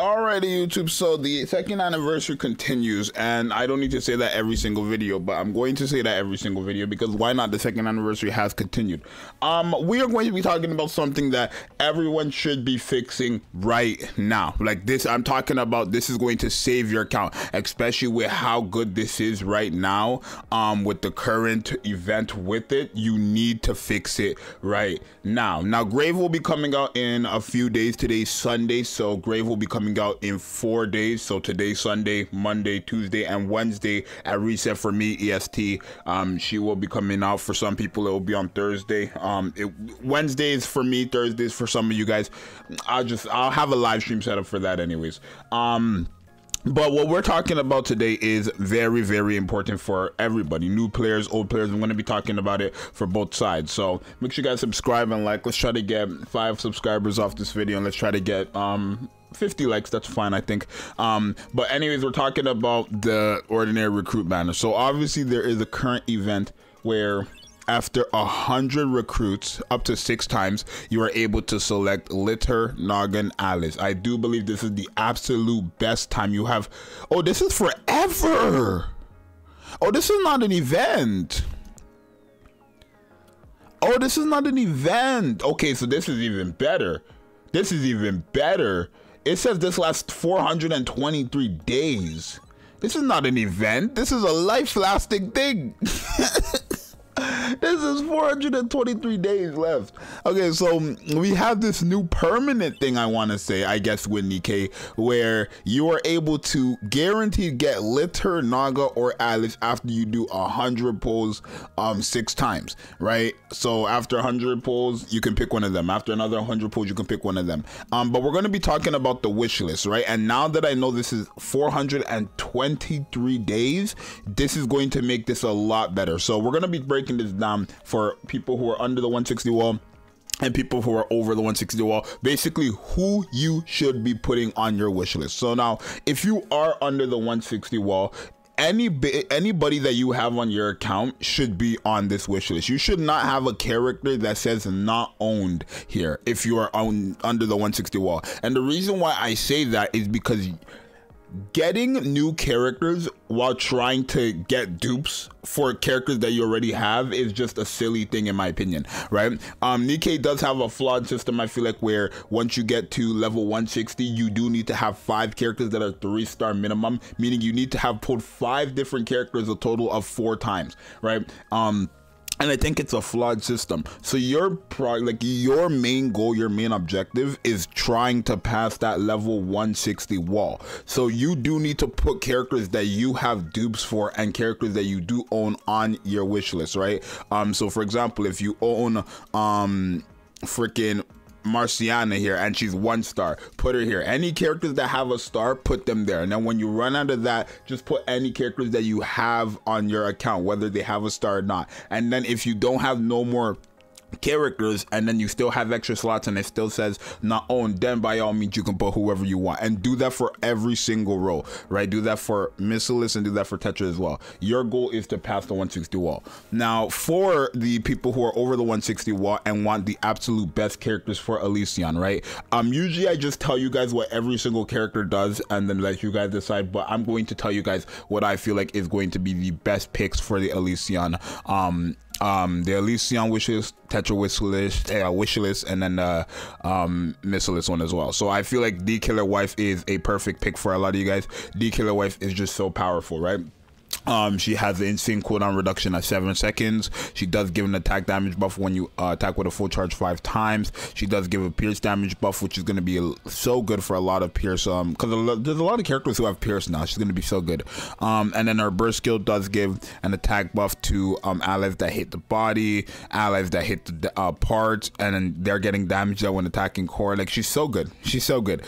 Alrighty, YouTube, so the second anniversary continues, and I don't need to say that every single video, but I'm going to say that every single video because why not? The second anniversary has continued. We are going to be talking about something that everyone should be fixing right now. Like this, I'm talking about this is going to save your account, especially with how good this is right now. With the current event with it, you need to fix it right now. Now, Grave will be coming out in a few days. Today's Sunday, so Grave will be coming out in 4 days. So today, Sunday, Monday, Tuesday, and Wednesday at reset for me, EST. She will be coming out. For some people, it will be on Thursday. Wednesdays for me, Thursdays for some of you guys. I'll have a live stream set up for that anyways. But what we're talking about today is very, very important for everybody, new players, old players. I'm going to be talking about it for both sides. So make sure you guys subscribe and like. Let's try to get 5 subscribers off this video, and let's try to get 50 likes. That's fine, I think. But anyways, we're talking about the ordinary recruit banner. So obviously there is a current event where after 100 recruits up to 6 times, you are able to select Litter, Noggin, Alice. I do believe this is the absolute best time you have. Oh, this is forever. Oh, this is not an event. Oh, this is not an event. Okay, so this is even better. This is even better. It says this lasts 423 days. This is not an event. This is a life-lasting thing. This is 423 days left. Okay, so we have this new permanent thing, I want to say, I guess, with Nikke, where you are able to guaranteed get Litter, Naga, or Alice after you do 100 pulls 6 times, right? So after 100 pulls, you can pick one of them. After another 100 pulls, you can pick one of them. But we're going to be talking about the wish list, right? And now that I know this is 423 days, this is going to make this a lot better. So we're going to be breaking this down for people who are under the 160 wall and people who are over the 160 wall, basically who you should be putting on your wish list. So now, if you are under the 160 wall, anybody that you have on your account should be on this wish list. You should not have a character that says not owned here if you are under the 160 wall. And the reason why I say that is because getting new characters while trying to get dupes for characters that you already have is just a silly thing, in my opinion, right? Nikke does have a flawed system, I feel like, where once you get to level 160, you do need to have 5 characters that are 3-star minimum, meaning you need to have pulled 5 different characters a total of 4 times, right? And I think it's a flawed system. So your main goal, your main objective is trying to pass that level 160 wall. So you do need to put characters that you have dupes for and characters that you do own on your wish list, right? So for example, if you own freaking Marciana here and she's 1 star, put her here. Any characters that have a star, put them there. And then when you run out of that, just put any characters that you have on your account, whether they have a star or not. And then if you don't have no more characters and then you still have extra slots and it still says not owned, then by all means you can put whoever you want, and do that for every single row, right? Do that for Missilis and do that for Tetra as well. Your goal is to pass the 160 wall. Now for the people who are over the 160 wall and want the absolute best characters for Elysion, right? Usually I just tell you guys what every single character does and then let you guys decide, but I'm going to tell you guys what I feel like is going to be the best picks for the Elysion the Elysion wishlist, Tetra wishlist, and then Missilis one as well. So I feel like the Killer Wife is a perfect pick for a lot of you guys. The Killer Wife is just so powerful, right? She has the insane cooldown reduction at 7 seconds. She does give an attack damage buff when you attack with a full charge 5 times. She does give a pierce damage buff, which is going to be so good for a lot of pierce, because there's a lot of characters who have pierce now. She's going to be so good. And then her burst skill does give an attack buff to allies that hit the body, allies that hit the parts, and then they're getting damage that when attacking core. Like, she's so good. She's so good.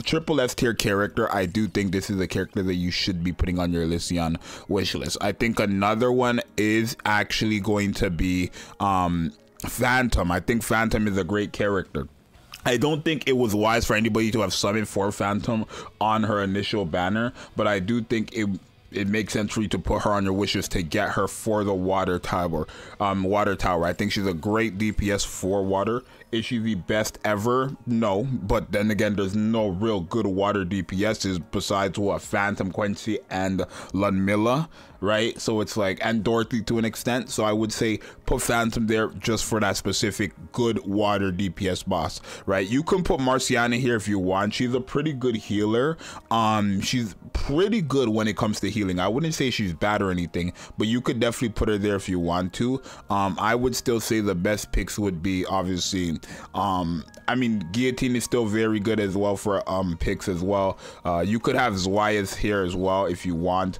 Triple S tier character. I do think this is a character that you should be putting on your Elysion wish list. I think another one is actually going to be Phantom. I think Phantom is a great character. I don't think it was wise for anybody to have summoned for Phantom on her initial banner, but I do think it makes sense for you to put her on your wishes to get her for the water tower. I think she's a great DPS for water. Is she the best ever? No, but then again, there's no real good water DPSs besides what Phantom Quincy and Ludmilla, right? So it's like, and Dorothy to an extent. So I would say put Phantom there just for that specific good water DPS boss, right? You can put Marciana here if you want. She's a pretty good healer. She's pretty good when it comes to healing. I wouldn't say she's bad or anything, but you could definitely put her there if you want to. I would still say the best picks would be obviously, I mean, Guillotine is still very good as well for picks as well. You could have Zxous here as well if you want.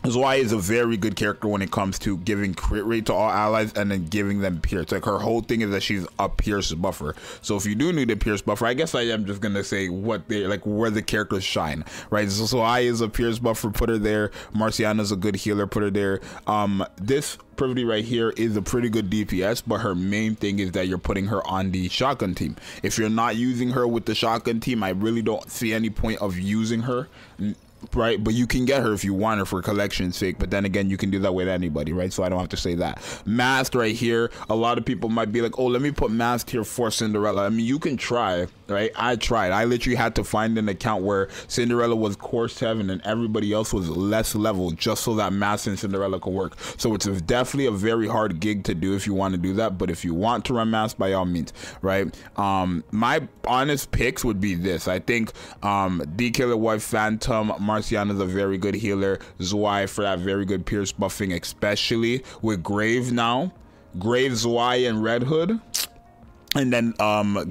Zxous is a very good character when it comes to giving crit rate to all allies and then giving them pierce. Like, her whole thing is that she's a pierce buffer. So if you do need a pierce buffer, I guess I am just gonna say what they like, where the characters shine, right? So Zxous is a pierce buffer, put her there. Marciana's a good healer, put her there. This Privity right here is a pretty good DPS, but her main thing is that you're putting her on the shotgun team. If you're not using her with the shotgun team, I really don't see any point of using her, right? But you can get her if you want her for collection's sake, but then again, you can do that with anybody, right? So I don't have to say that. Masked right here, a lot of people might be like, oh, let me put Masked here for Cinderella. I mean, you can try, right? I tried. I literally had to find an account where Cinderella was core 7 and everybody else was less level, just so that Masked and Cinderella could work. So it's definitely a very hard gig to do if you want to do that, but if you want to run Masked, by all means, right? My honest picks would be this. I think D-Killer Wife, Phantom, Marciana is a very good healer. Zxous for that very good pierce buffing, especially with Grave now. Grave, Zxous, and Red Hood. And then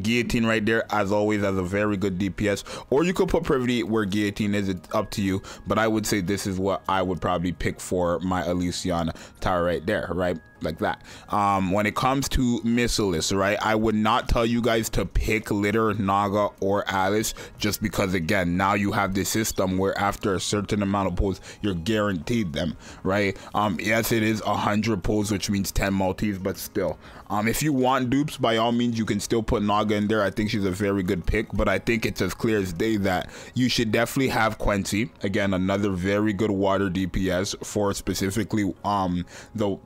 Guillotine right there, as always, as a very good DPS. Or you could put Privity where Guillotine is. It's up to you. But I would say this is what I would probably pick for my Elysion tower right there, right? Like that. When it comes to Missilus, right, I would not tell you guys to pick Litter, Naga, or Alice, just because, again, now you have this system where after a certain amount of pulls, you're guaranteed them, right? Yes, it is 100 pulls, which means 10 multis, but still, if you want dupes, by all means, you can still put Naga in there. I think she's a very good pick, but I think it's as clear as day that you should definitely have Quincy. Again, another very good water DPS for specifically the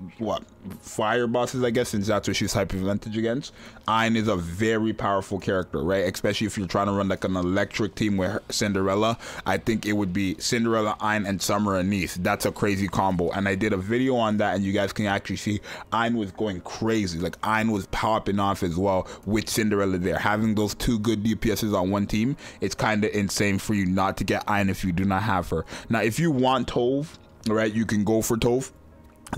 fire bosses, I guess, since that's what she's hyperventage against. Ein is a very powerful character, right? Especially if you're trying to run like an electric team with Cinderella. I think it would be Cinderella, Ein, and Summer Anise. That's a crazy combo, and I did a video on that, and you guys can actually see Ein was going crazy. Like, Ein was popping off as well with Cinderella there. Having those two good DPSs on one team, it's kind of insane for you not to get Ein if you do not have her. Now, if you want Tove, right, you can go for Tove.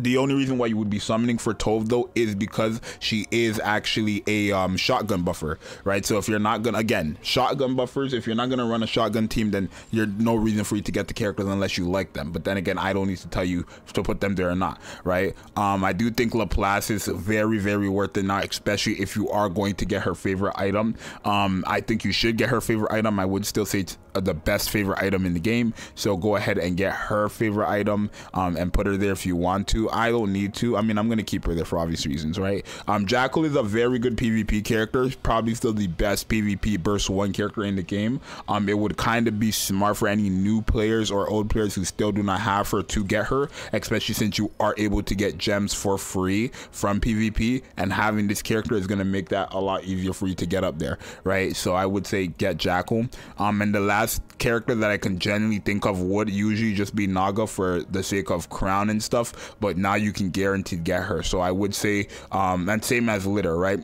The only reason why you would be summoning for Tove, though, is because she is actually a shotgun buffer, right? So if you're not gonna, again, shotgun buffers, if you're not gonna run a shotgun team, then you're no reason for you to get the characters unless you like them. But then again, I don't need to tell you to put them there or not, right? I do think Laplace is very, very worth it now, especially if you are going to get her favorite item. I think you should get her favorite item. I would still say it's the best favorite item in the game, so go ahead and get her favorite item and put her there if you want to. I don't need to. I mean, I'm gonna keep her there for obvious reasons, right? Jackal is a very good PvP character, probably still the best PvP burst 1 character in the game. It would kind of be smart for any new players or old players who still do not have her to get her, especially since you are able to get gems for free from PvP, and having this character is gonna make that a lot easier for you to get up there, right? So I would say get Jackal. And the last character that I can genuinely think of would usually just be Naga for the sake of crown and stuff, but now you can guarantee get her. So I would say and same as Litter, right?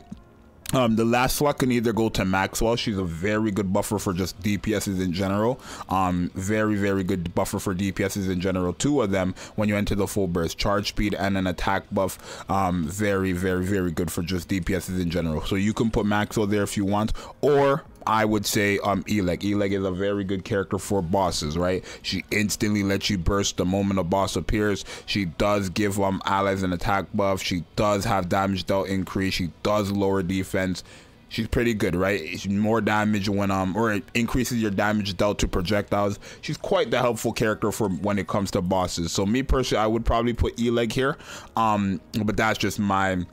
The last slot can either go to Maxwell. She's a very good buffer for just DPSs in general. Very, very good buffer for DPSs in general. 2 of them when you enter the full burst. Charge speed and an attack buff. Very, very, very good for just DPSs in general. So you can put Maxwell there if you want, or I would say Eleg. Eleg is a very good character for bosses, right? She instantly lets you burst the moment a boss appears. She does give allies an attack buff. She does have damage dealt increase. She does lower defense. She's pretty good, right? It's more damage when or it increases your damage dealt to projectiles. She's quite the helpful character for when it comes to bosses. So me personally, I would probably put Eleg here, but that's just my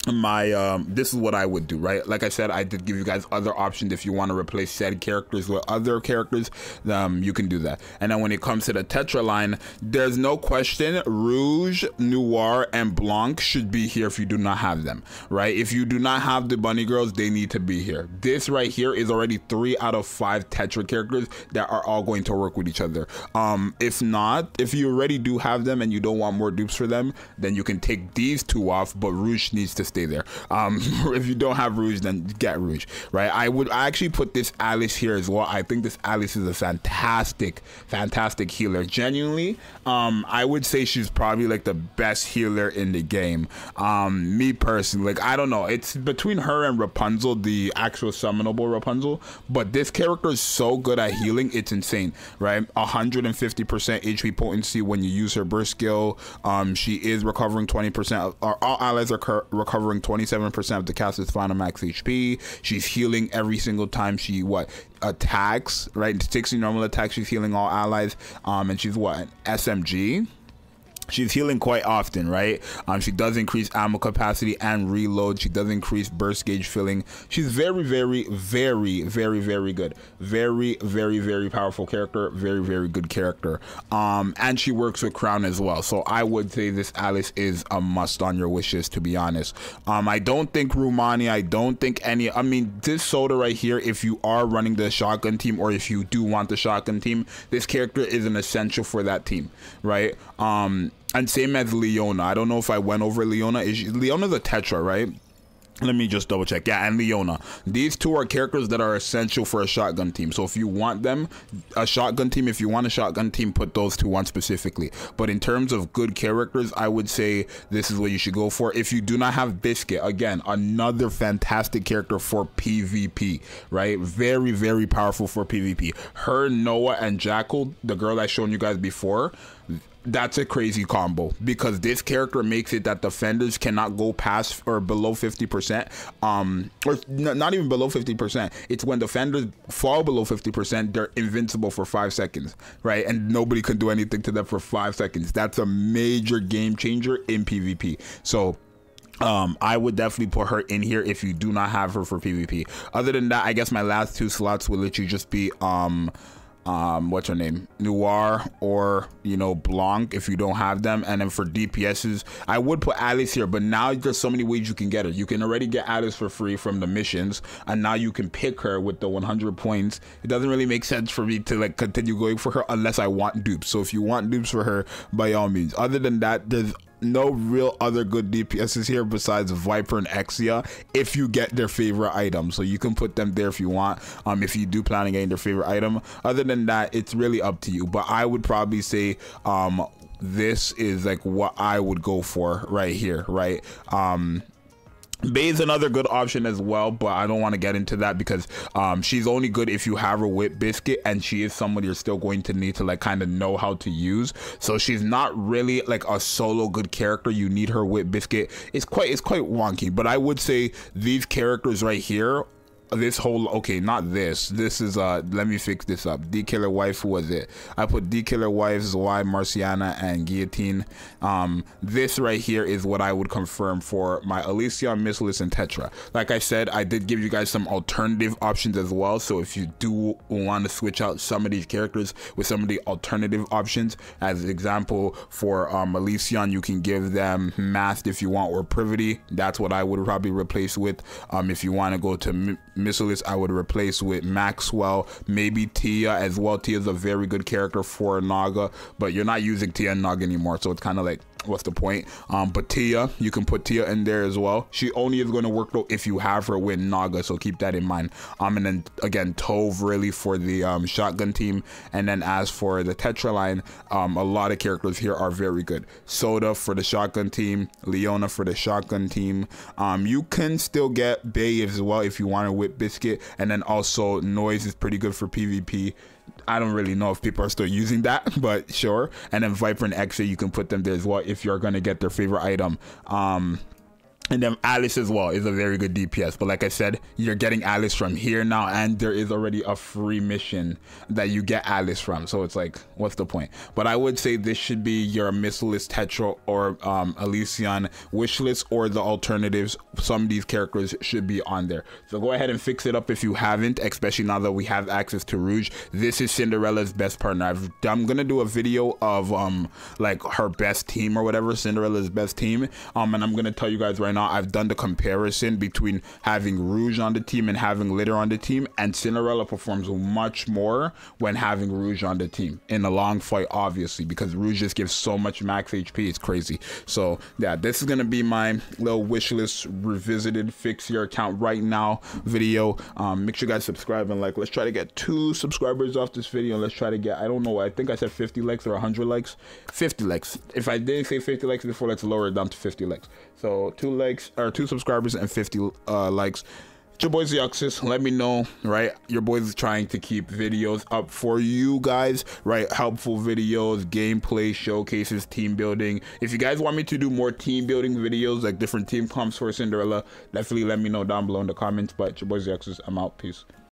this is what I would do, right? Like I said, I did give you guys other options. If you want to replace said characters with other characters, you can do that. And then when it comes to the Tetra line, there's no question Rouge, Noir, and Blanc should be here if you do not have them, right? If you do not have the bunny girls, they need to be here. This right here is already 3 out of 5 Tetra characters that are all going to work with each other. If not, if you already do have them and you don't want more dupes for them, then you can take these 2 off, but Rouge needs to stay there. If you don't have Rouge, then get Rouge, right? I actually put this Alice here as well. I think this Alice is a fantastic healer. Genuinely, I would say she's probably like the best healer in the game. Me personally, like, I don't know, it's between her and Rapunzel, the actual summonable Rapunzel, but this character is so good at healing, it's insane, right? 150% HP potency when you use her burst skill. She is recovering 20%, or all allies are recovering 27% of the caster's final max HP. She's healing every single time she attacks, right? 60 normal attacks, she's healing all allies. And she's an SMG. She's healing quite often, right? She does increase ammo capacity and reload. She does increase burst gauge filling. She's very good. Very powerful character. Very good character. And she works with Crown as well. So I would say this Alice is a must on your wishes, to be honest. I don't think Rumani, I don't think any, I mean, this Soda right here, if you are running the shotgun team, or if you do want the shotgun team, this character is an essential for that team, right? And same as Leona. I don't know if I went over Leona. Leona's a Tetra, right? Let me just double check. Yeah, and Leona. These 2 are characters that are essential for a shotgun team. So if you want them, a shotgun team, if you want a shotgun team, put those 2 on specifically. But in terms of good characters, I would say this is what you should go for. If you do not have Biscuit, again, another fantastic character for PvP, right? Very powerful for PvP. Her, Noah, and Jackal, the girl I shown you guys before, that's a crazy combo, because this character makes it that defenders cannot go past or below 50%, or not even below 50%. It's when defenders fall below 50%, they're invincible for 5 seconds, right? And nobody can do anything to them for 5 seconds. That's a major game changer in PvP. So I would definitely put her in here if you do not have her for PvP. Other than that, I guess my last 2 slots will literally just be what's her name, Noir, or Blanc, if you don't have them. And then for DPSs, I would put Alice here, but now there's so many ways you can get her. You can already get Alice for free from the missions, and now you can pick her with the 100 points. It doesn't really make sense for me to continue going for her unless I want dupes. So if you want dupes for her, by all means. Other than that, there's no real other good DPSs here besides Viper and Exia if you get their favorite item. So you can put them there if you want, if you do plan on getting their favorite item. Other than that, it's really up to you, but I would probably say this is like what I would go for right here, right? Bay is another good option as well, but I don't want to get into that because she's only good if you have her with Biscuit, and she is someone you're still going to need to kind of know how to use. So she's not really like a solo good character. You need her with Biscuit. It's quite wonky, but I would say these characters right here, this whole, okay, not this is let me fix this up. D Killer Wife, who was it? I put D Killer Wife, Zwei, Marciana, and Guillotine. This right here is what I would confirm for my Alicia, Missless, and Tetra. Like I said, I did give you guys some alternative options as well, so if you do want to switch out some of these characters with some of the alternative options, as an example for Alicia, you can give them Masked if you want, or Privity. That's what I would probably replace with. If you want to go to Missilus, I would replace with Maxwell, maybe Tia as well. Tia's a very good character for Naga, but you're not using Tia and Naga anymore, so it's kind of like, what's the point? But Tia, you can put Tia in there as well. She only is going to work though if you have her with Naga, so keep that in mind. And then again, Tove really for the shotgun team. And then as for the Tetra line, a lot of characters here are very good. Soda for the shotgun team, Leona for the shotgun team. You can still get Bay as well if you want to whip Biscuit, and then also Noise is pretty good for PvP. I don't really know if people are still using that, but sure. And then Viper and Exa, you can put them there as well if you're going to get their favorite item. And then Alice as well is a very good DPS. But like I said, you're getting Alice from here now, and there is already a free mission that you get Alice from. So it's like, what's the point? But I would say this should be your Missilist, Tetra, or Elysian wish list, or the alternatives. Some of these characters should be on there. So go ahead and fix it up if you haven't, especially now that we have access to Rouge. This is Cinderella's best partner. I'm gonna do a video of like her best team or whatever, Cinderella's best team. And I'm gonna tell you guys right now, I've done the comparison between having Rouge on the team and having Litter on the team, and Cinderella performs much more when having Rouge on the team in a long fight, obviously, because Rouge just gives so much max HP. It's crazy. So yeah, this is gonna be my little wish list revisited, fix your account right now video. Make sure you guys subscribe and like. Let's try to get 2 subscribers off this video. Let's try to get, I don't know, I think I said 50 likes or 100 likes. 50 likes. If I didn't say 50 likes before, let's lower it down to 50 likes. So 2 likes, or 2 subscribers and 50 likes. It's your boy Zxous. Let me know, right? Your boy's trying to keep videos up for you guys, right? Helpful videos, gameplay, showcases, team building. If you guys want me to do more team building videos, like different team comps for Cinderella, definitely let me know down below in the comments. But it's your boy Zxous. I'm out. Peace.